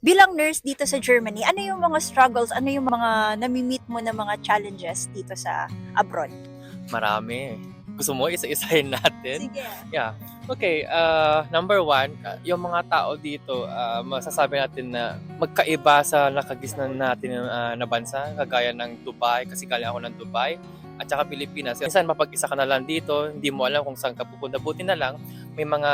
Bilang nurse dito sa Germany, ano yung mga struggles, ano yung mga nami-meet mo na mga challenges dito sa abroad? Marami. Gusto mo isa-isahin natin? Sige. Yeah. Okay, number one, yung mga tao dito, masasabi natin na magkaiba sa nakagisnan natin na bansa, kagaya ng Dubai, kasi galing ako ng Dubai, at saka Pilipinas. Minsan mapag-isa ka na lang dito, hindi mo alam kung saan ka pupunta. Buti na lang, may mga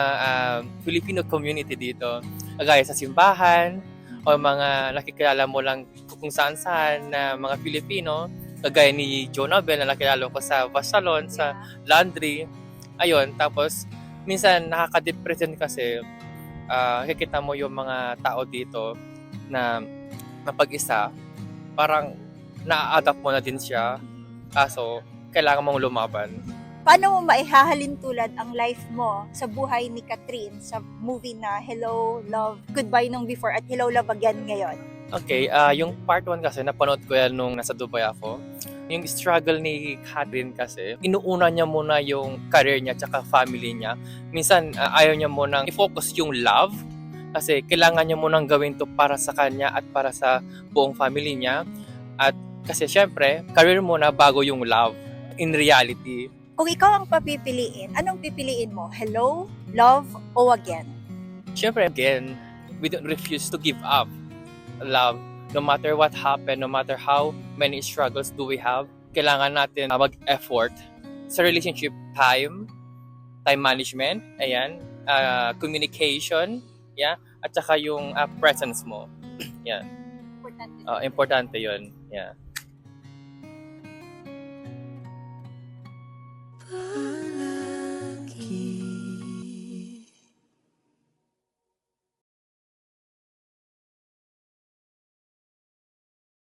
Filipino community dito, kagaya sa simbahan, o mga nakikilala mo lang kung saan-saan na mga Filipino, kagaya ni Jonabel na nakilala ko sa wash salon, sa laundry. Ayun, tapos minsan nakaka-depress din kasi nakikita mo yung mga tao dito na napag-isa, parang na-adapt mo na din siya, kaso kailangan mong lumaban. Paano mo maihahalin tulad ang life mo sa buhay ni Catherine sa movie na Hello, Love, Goodbye nung before at Hello, Love Again ngayon? Okay, yung part 1 kasi napanood ko yan nung nasa Dubai ako. Yung struggle ni Catherine kasi, inuuna niya muna yung career niya tsaka family niya. Minsan, ayaw niya munang i-focus yung love kasi kailangan niya munang gawin to para sa kanya at para sa buong family niya. At kasi syempre, career muna bago yung love in reality. Kung ikaw ang papipiliin, anong pipiliin mo? Hello, Love, o Again? Syempre, again, we don't refuse to give up love. No matter what happened, no matter how many struggles do we have, kailangan natin mag-effort sa relationship, time management, ayan, communication, yeah, at saka yung presence mo. Yeah. Importante yun. Yeah.